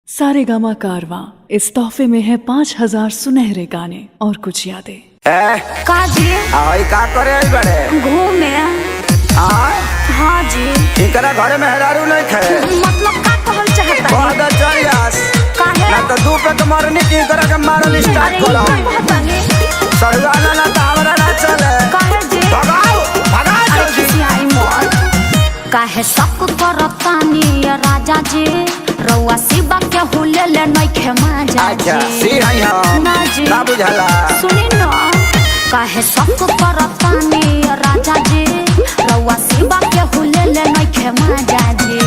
सारेगामा कारवां इस तोहफे में है 5000 सुनहरे गाने और कुछ यादें। का जी आई का करे आई बड़े घूमे। हाँ जी इनकरा घरे में हेरारू नहीं खे मतलब का कहल चाहता है? बहुत चलियास काहे? ना तो दू पे के मरनी की करा के मारल स्टार्ट करो सरवाना ना तो हमरा ना चले काहे जी? भगाओ भगाओ अरे जल्दी किसी आई मौत काहे सब करतानी राजा जी रउआ शिवा के हुलेले नहीं खे माजा अच्छा जी। सी आई हां ना जी ना बुझाला सुनी न काहे सब करतानी राजा जी रउआ शिवा के हुलेले नहीं खे माजा जी।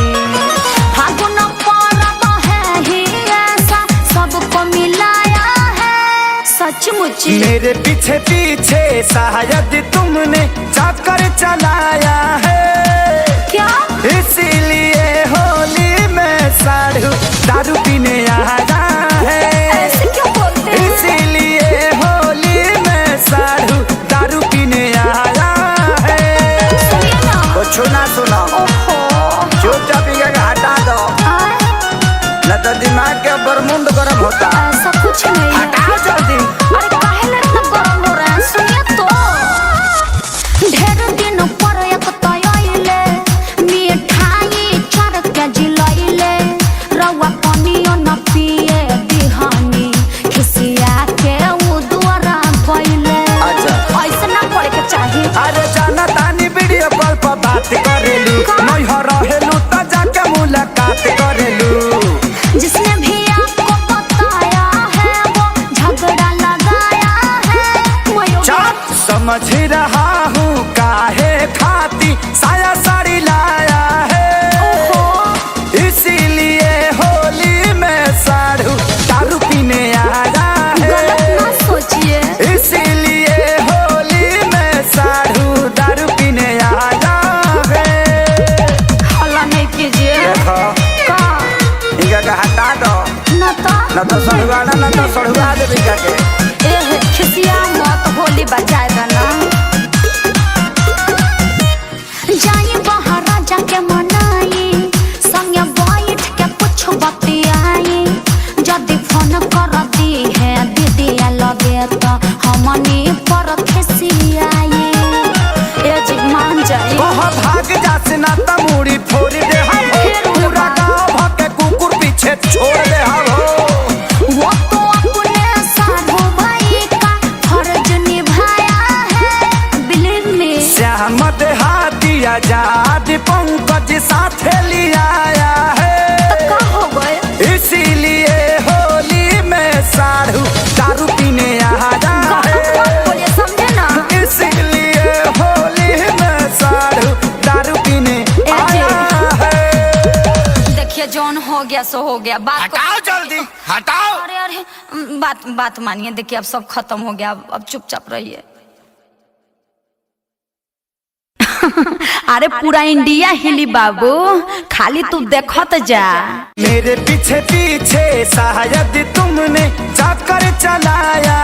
फागुन परब है ही ऐसा सबको मिलाया है सचमुच। मेरे पीछे पीछे शायद तुमने चक्कर चलाया है क्या? इसीलिए होली में साढ़ू दारू पीने आया है। ऐसे क्यों बोलते हैं? इसीलिए होली में साढ़ू दारू पीने आया है। सुनिए ना। कुछ ना सुनो ओहो चुपचाप पी के हटा दो न तो दिमाग के बरमुंड गर्म होता। ऐसा कुछ नहीं है। हटाओ जल्दी। अरे काहे ले इतना गरम हो रहा है? सुनिए तो ढेर दिन पर एक तयले मिठाई चार के जिलैले रउआ पानियो न पिए दिहानी खिसिया के उ दुआरा गइले। अच्छा ऐसे ना करे के चाहिए। अरे जाना तानी वीडियो कॉल पर बात करेलू नहीं हो रहेलू तो जाके मुलाकात करेलू। जिसने भी आपको बताया है वो झगड़ा लगाया है। मयूर चुप समझ रहा हूँ काहे खाती साया साड़ी लाया है। इसीलिए होली में साढ़ू दारू पीने आया गलत है। ना सोचिए। इसीलिए होली में साढ़ू दारू पीने आया है। हल्ला नहीं कीजिए। देखो का इनका के हटा दो न तो सड़ुआना न तो सड़ुआ दे इनका के। एह खिसिया मत होली बजाएगा ना। जाई बाहर राजा के मनाई संगे बैठ के कुछ बतियाई जदि फोन कर दी है दीदी लगे तो हमनी पर खिसियाई। ए जी मान जाई। ओह भाग जास ना त मुड़ी फोड़ दे हम फिर पूरा गांव भके कुकुर पीछे छोड़ दे हम। वो तो अपने साधु भाई का फर्ज निभाया है बिलीव मी। श्याम देहाती आजाद पंकज साथ लिया आया है। का हो गए? इसीलिए होली में साढ़ू दारू पीने आया गलत है। बात बोलिए समझे ना। इसीलिए होली में साढ़ू दारू पीने आया है। देखिए जौन हो गया सो हो गया। बात हटाओ जल्दी हटाओ। अरे अरे बात मानिए। देखिए अब सब खत्म हो गया। अब चुपचाप रहिए। अरे पूरा इंडिया हिली बाबू खाली तू देखत जा। मेरे पीछे पीछे शायद तुमने चक्कर चलाया